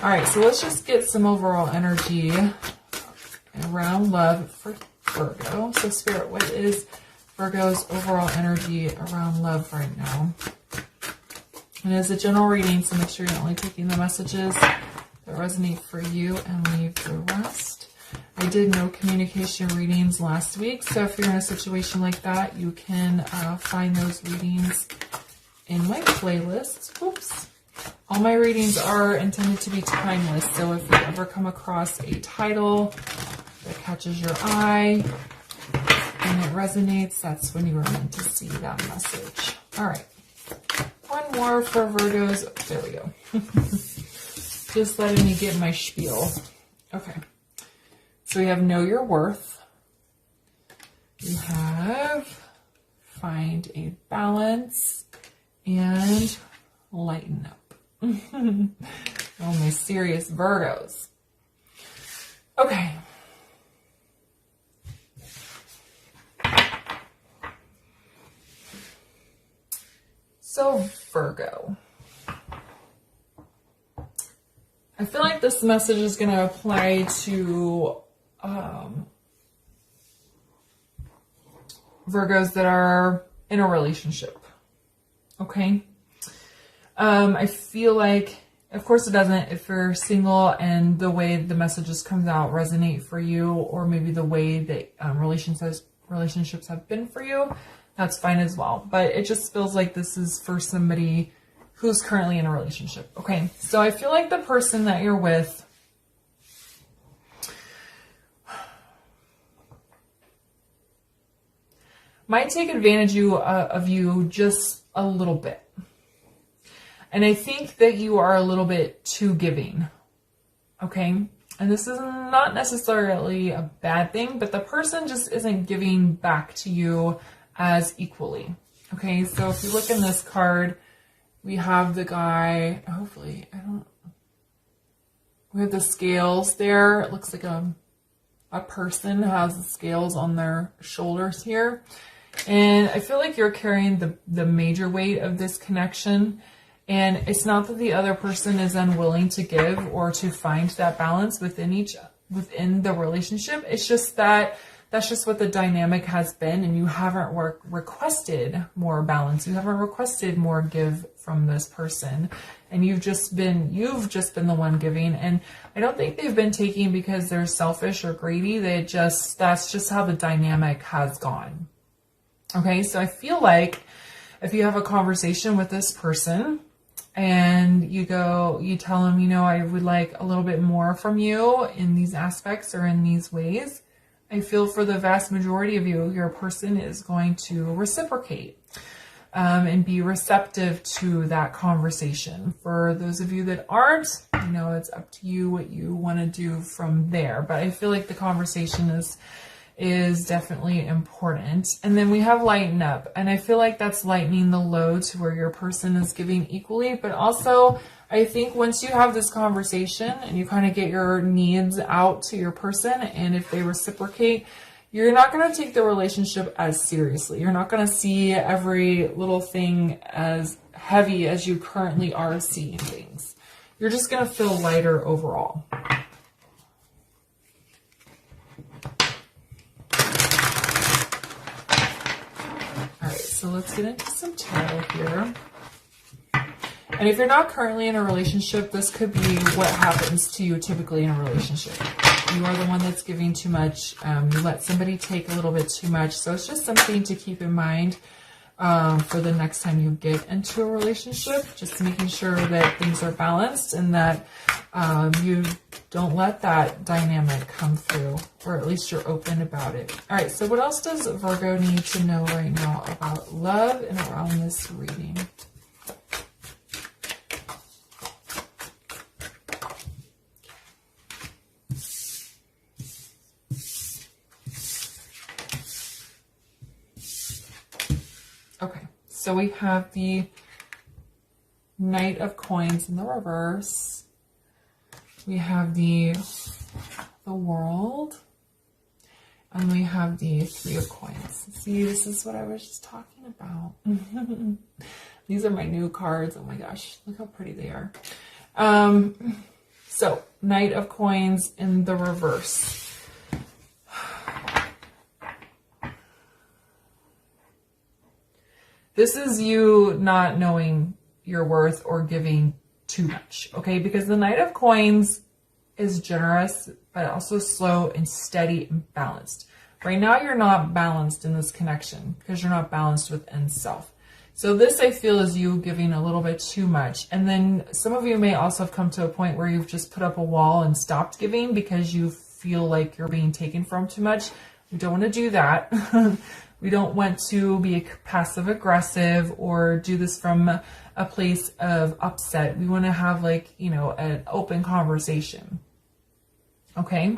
All right, so let's just get some overall energy around love for Virgo. So Spirit, what is Virgo's overall energy around love right now? And it's a general reading, so make sure you're only taking the messages that resonate for you and leave the rest. I did no communication readings last week, so if you're in a situation like that, you can find those readings in my playlist. Oops. All my readings are intended to be timeless, so if you ever come across a title that catches your eye and it resonates, that's when you are meant to see that message. All right. One more for Virgos. There we go. Just letting me get my spiel. Okay. So we have Know Your Worth. We have Find a Balance and Lighten Up. Oh, my serious Virgos. Okay. So Virgo, I feel like this message is going to apply to Virgos that are in a relationship. Okay. I feel like, of course it doesn't if you're single and the way the messages comes out resonate for you, or maybe the way that relationships have been for you. That's fine as well. But it just feels like this is for somebody who's currently in a relationship. Okay, so I feel like the person that you're with might take advantage of you just a little bit. And I think that you are a little bit too giving. Okay? And this is not necessarily a bad thing, but the person just isn't giving back to you as equally. Okay, so if you look in this card, we have the guy, we have the scales there. It looks like a person has the scales on their shoulders here. And I feel like you're carrying the major weight of this connection. And it's not that the other person is unwilling to give or to find that balance within the relationship. It's just that that's just what the dynamic has been, and you haven't requested more balance. You haven't requested more give from this person, and you've just been the one giving. And I don't think they've been taking because they're selfish or greedy. that's just how the dynamic has gone. Okay, so I feel like if you have a conversation with this person and you tell them, I would like a little bit more from you in these aspects or in these ways, I feel for the vast majority of you, your person is going to reciprocate and be receptive to that conversation. For those of you that aren't, it's up to you what you want to do from there. But I feel like the conversation is definitely important. And then we have Lighten Up. And I feel like that's lightening the load to where your person is giving equally. But also, I think once you have this conversation and you kind of get your needs out to your person, and if they reciprocate, you're not going to take the relationship as seriously. You're not going to see every little thing as heavy as you currently are seeing things. You're just going to feel lighter overall. All right, so let's get into some tarot here. And if you're not currently in a relationship, this could be what happens to you typically in a relationship. You are the one that's giving too much. You let somebody take a little bit too much. So it's just something to keep in mind for the next time you get into a relationship. Just making sure that things are balanced and that you don't let that dynamic come through, or at least you're open about it. All right, so what else does Virgo need to know right now about love and around this reading? Okay, so we have the Knight of Coins in the reverse. We have the World. And we have the Three of Coins. See, this is what I was just talking about. These are my new cards. Oh my gosh, look how pretty they are. So, Knight of Coins in the reverse. This is you not knowing your worth or giving too much, okay? Because the Knight of Coins is generous, but also slow and steady and balanced. Right now, you're not balanced in this connection because you're not balanced within self. So this, I feel, is you giving a little bit too much. And then some of you may also have come to a point where you've just put up a wall and stopped giving because you feel like you're being taken from too much. We don't want to do that. We don't want to be passive aggressive or do this from a place of upset. We want to have, like, you know, an open conversation. Okay?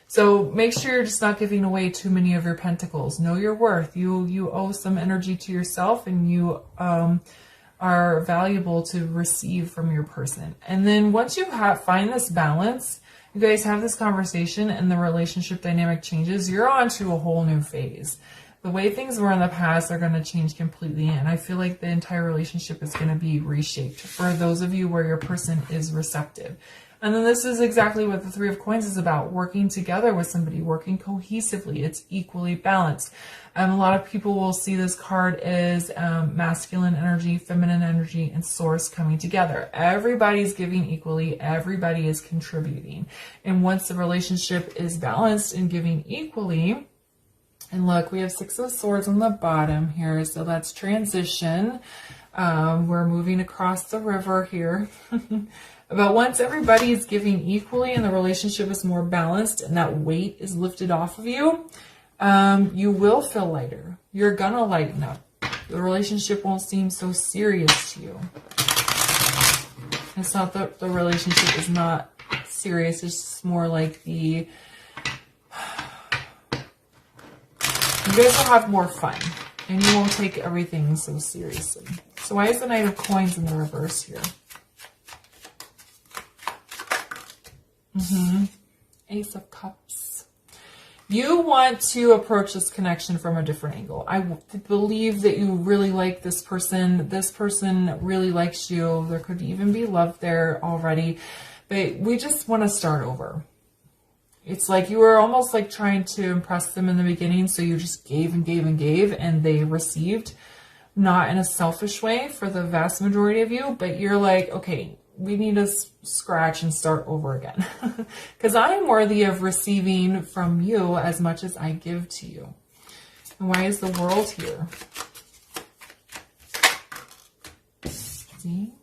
So make sure you're just not giving away too many of your pentacles. Know your worth. You owe some energy to yourself, and you are valuable to receive from your person. And then once you find this balance, you guys have this conversation and the relationship dynamic changes, you're on to a whole new phase. The way things were in the past are going to change completely, and I feel like the entire relationship is going to be reshaped for those of you where your person is receptive. And then this is exactly what the Three of Coins is about, working together with somebody, working cohesively. It's equally balanced. A lot of people will see this card as masculine energy, feminine energy, and source coming together. Everybody's giving equally. Everybody is contributing. And once the relationship is balanced and giving equally, and look, we have Six of Swords on the bottom here, so that's transition. We're moving across the river here. But once everybody is giving equally and the relationship is more balanced and that weight is lifted off of you, you will feel lighter. You're gonna lighten up. The relationship won't seem so serious to you. It's not that the relationship is not serious, it's just more like the... You guys will have more fun, and you won't take everything so seriously. So why is the Knight of Coins in the reverse here? Ace of Cups. You want to approach this connection from a different angle. I believe that you really like this person. This person really likes you. There could even be love there already, but we just want to start over. It's like you were almost like trying to impress them in the beginning, so you just gave and gave and gave, and they received, not in a selfish way for the vast majority of you, but you're like, okay, we need to scratch and start over again. Because I am worthy of receiving from you as much as I give to you. And why is the World here? See?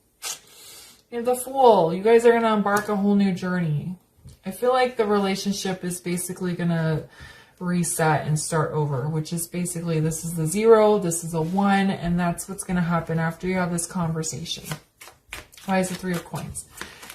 You have the Fool. You guys are going to embark a whole new journey. I feel like the relationship is basically going to reset and start over, which is basically, this is the 0, this is a 1, and that's what's going to happen after you have this conversation. Why is the Three of Coins?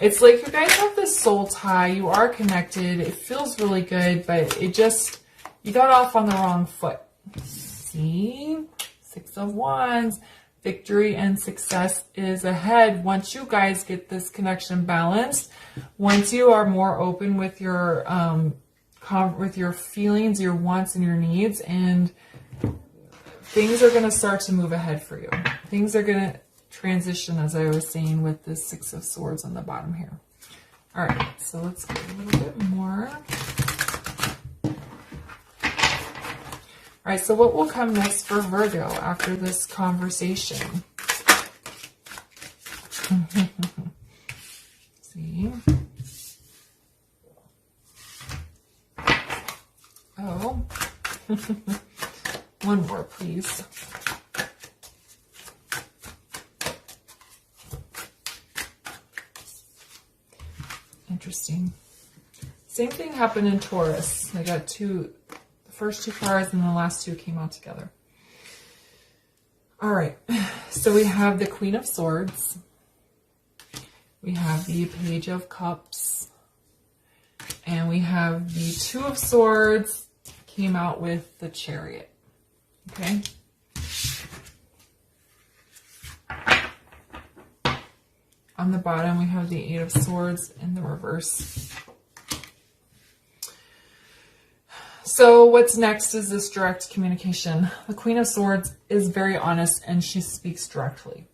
It's like you guys have this soul tie. You are connected. It feels really good, but it just, you got off on the wrong foot. See? Six of Wands. Victory and success is ahead once you guys get this connection balanced. Once you are more open with your feelings, your wants, and your needs, and things are going to start to move ahead for you. Things are going to transition, as I was saying, with the Six of Swords on the bottom here. All right, so let's get a little bit more. All right, so what will come next for Virgo after this conversation? See? Oh. One more, please. Interesting. Same thing happened in Taurus. I got the first two cards and the last two came out together. All right. So we have the Queen of Swords. We have the Page of Cups. And we have the Two of Swords came out with the Chariot. Okay. On the bottom, we have the Eight of Swords in the reverse. So what's next is this direct communication. The Queen of Swords is very honest and she speaks directly.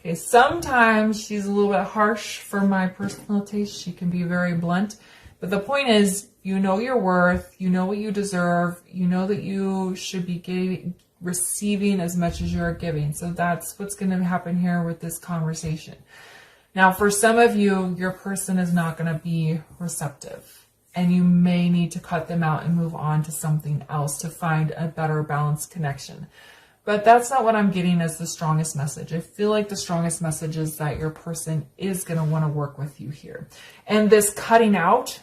Okay, sometimes she's a little bit harsh for my personal taste. She can be very blunt. But the point is, you know your worth, you know what you deserve, you know that you should be receiving as much as you're giving. So that's what's going to happen here with this conversation. Now, for some of you, your person is not going to be receptive, and you may need to cut them out and move on to something else to find a better balanced connection. But that's not what I'm getting as the strongest message. I feel like the strongest message is that your person is going to want to work with you here. And this cutting out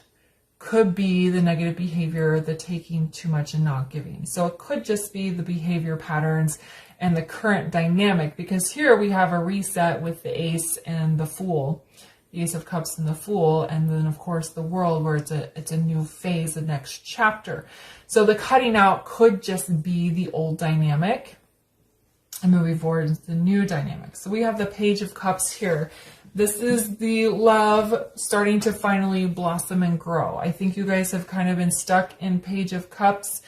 could be the negative behavior, the taking too much and not giving. So it could just be the behavior patterns and the current dynamic, because here we have a reset with the Ace and the Fool, the Ace of Cups and the Fool, and then of course the World, where it's a new phase, the next chapter. So the cutting out could just be the old dynamic and moving forward into the new dynamic. So we have the Page of Cups here. This is the love starting to finally blossom and grow. I think you guys have kind of been stuck in Page of Cups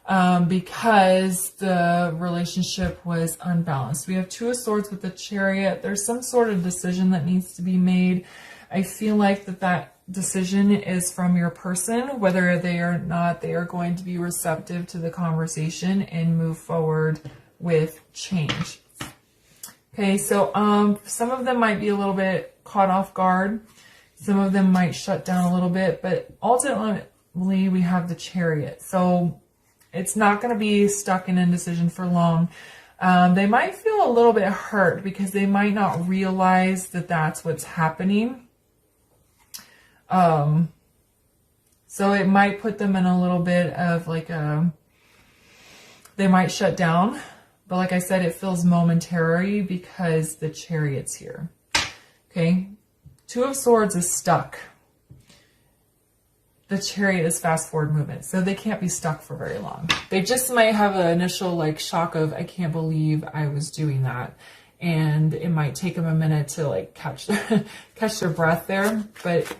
because the relationship was unbalanced. We have Two of Swords with the Chariot. There's some sort of decision that needs to be made. I feel like that decision is from your person, whether they or not, they are going to be receptive to the conversation and move forward with change. Okay, so some of them might be a little bit caught off guard. Some of them might shut down a little bit, but ultimately we have the Chariot. So it's not going to be stuck in indecision for long. They might feel a little bit hurt because they might not realize that that's what's happening. So it might put them in a little bit of like they might shut down. But like I said, it feels momentary because the Chariot's here. Okay. Two of Swords is stuck. The Chariot is fast forward movement. So they can't be stuck for very long. They just might have an initial like shock of, I can't believe I was doing that. And it might take them a minute to like catch their breath there. But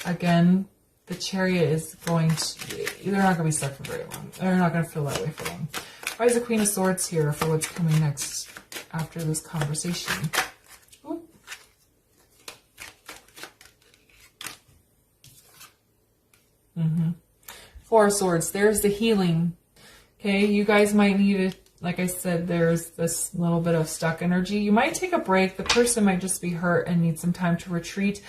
again, the Chariot is they're not going to be stuck for very long. They're not going to feel that way for long. Why is the Queen of Swords here for what's coming next after this conversation? Ooh. Four of Swords. There's the healing. Okay, you guys might need it. Like I said, there's this little bit of stuck energy. You might take a break. The person might just be hurt and need some time to retreat.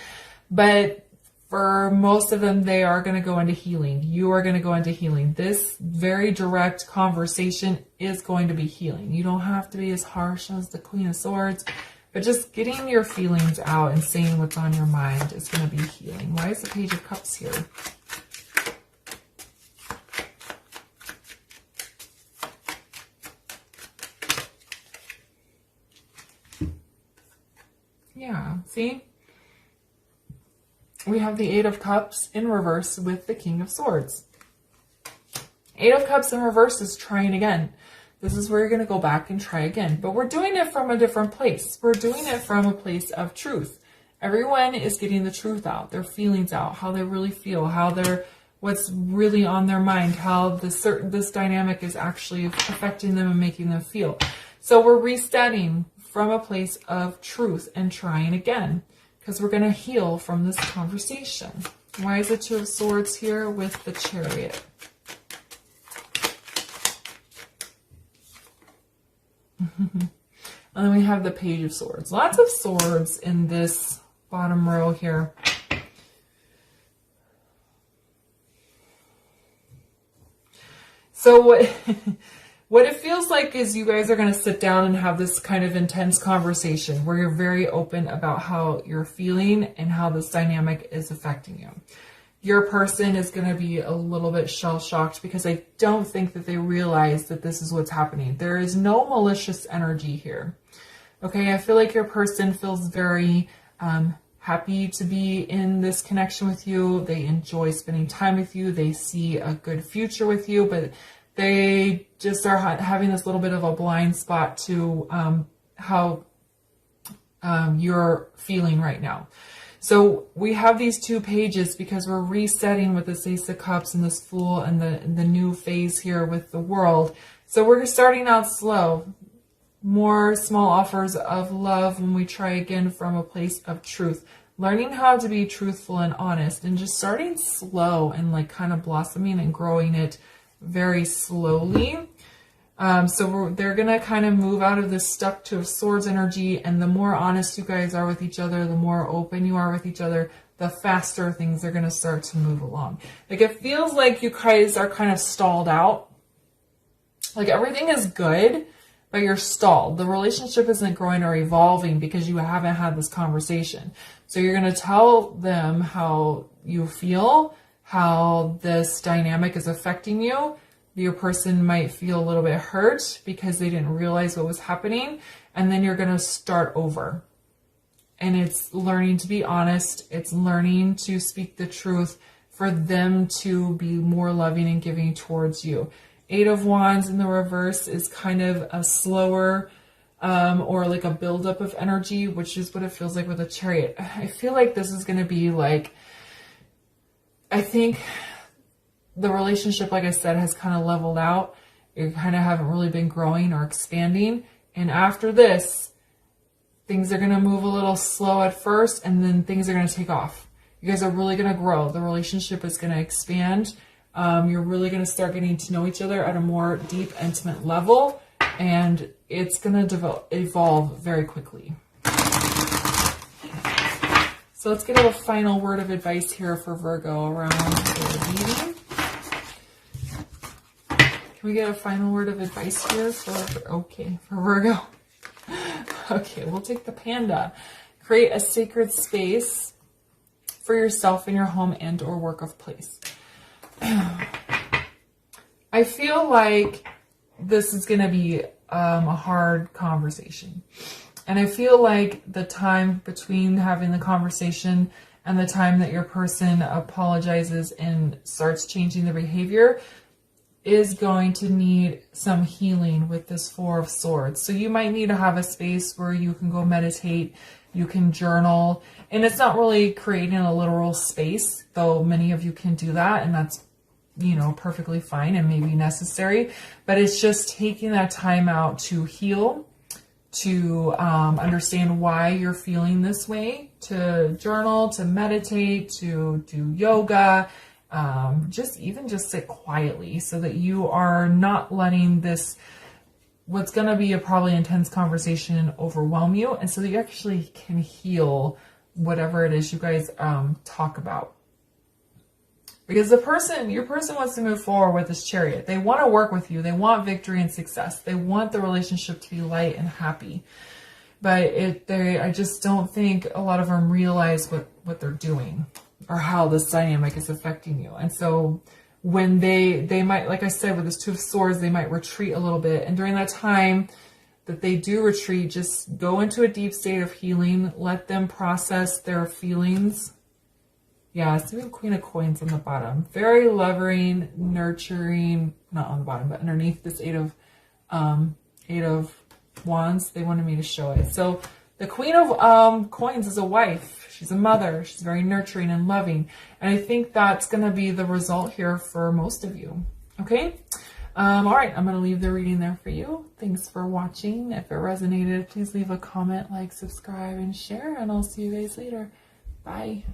But for most of them, they are going to go into healing. You are going to go into healing. This very direct conversation is going to be healing. You don't have to be as harsh as the Queen of Swords, but just getting your feelings out and saying what's on your mind is going to be healing. Why is the Page of Cups here? Yeah, see? We have the Eight of Cups in reverse with the King of Swords. Eight of Cups in reverse is trying again. This is where you're going to go back and try again. But we're doing it from a different place. We're doing it from a place of truth. Everyone is getting the truth out, their feelings out, how they really feel, what's really on their mind, how this dynamic is actually affecting them and making them feel. So we're resetting from a place of truth and trying again, because we're going to heal from this conversation. Why is the Two of Swords here with the Chariot? And then we have the Page of Swords. Lots of swords in this bottom row here. So what it feels like is you guys are going to sit down and have this kind of intense conversation where you're very open about how you're feeling and how this dynamic is affecting you. Your person is going to be a little bit shell-shocked because I don't think that they realize that this is what's happening. There is no malicious energy here. Okay, I feel like your person feels very happy to be in this connection with you. They enjoy spending time with you. They see a good future with you, but they just are having this little bit of a blind spot to how you're feeling right now. So we have these two pages because we're resetting with this Ace of Cups and this Fool and the new phase here with the World. So we're starting out slow. more small offers of love when we try again from a place of truth. Learning how to be truthful and honest, and just starting slow and like kind of blossoming and growing it very slowly. So they're going to kind of move out of this stuck to swords energy, and the more honest you guys are with each other, the more open you are with each other, the faster things are going to start to move along. Like it feels like you guys are kind of stalled out. Like everything is good, but you're stalled. The relationship isn't growing or evolving because you haven't had this conversation. So you're going to tell them how you feel, how this dynamic is affecting you. Your person might feel a little bit hurt because they didn't realize what was happening. And then you're going to start over. And it's learning to be honest. It's learning to speak the truth for them to be more loving and giving towards you. 8 of Wands in the reverse is kind of a slower or like a buildup of energy, which is what it feels like with a Chariot. I feel like this is going to be like, I think the relationship, like I said, has kind of leveled out. You kind of haven't really been growing or expanding. And after this, things are going to move a little slow at first, and then things are going to take off. You guys are really going to grow. The relationship is going to expand. You're really going to start getting to know each other at a more deep, intimate level, and it's going to evolve very quickly. So let's get a final word of advice here for Virgo around their meeting. Can we get a final word of advice here for Virgo? Okay, we'll take the Panda. Create a sacred space for yourself in your home and or work of place. I feel like this is going to be a hard conversation. And I feel like the time between having the conversation and the time that your person apologizes and starts changing their behavior is going to need some healing with this 4 of Swords. So you might need to have a space where you can go meditate, you can journal, and it's not really creating a literal space, though many of you can do that, and that's, you know, perfectly fine and maybe necessary, but it's just taking that time out to heal, to understand why you're feeling this way, to journal, to meditate, to do yoga, just sit quietly so that you are not letting this, what's going to be a probably intense conversation, overwhelm you, and so that you actually can heal whatever it is you guys talk about. Because your person wants to move forward with this Chariot. They want to work with you. They want victory and success. They want the relationship to be light and happy. But I just don't think a lot of them realize what they're doing or how this dynamic is affecting you. And so when they might, like I said, with this 2 of Swords, they might retreat a little bit. And during that time that they do retreat, just go into a deep state of healing. Let them process their feelings. Yeah, it's even Queen of Coins on the bottom. Very loving, nurturing, not on the bottom, but underneath this 8 of Wands. They wanted me to show it. So the Queen of Coins is a wife. She's a mother. She's very nurturing and loving. And I think that's going to be the result here for most of you. Okay? All right, I'm going to leave the reading there for you. Thanks for watching. If it resonated, please leave a comment, like, subscribe, and share. And I'll see you guys later. Bye.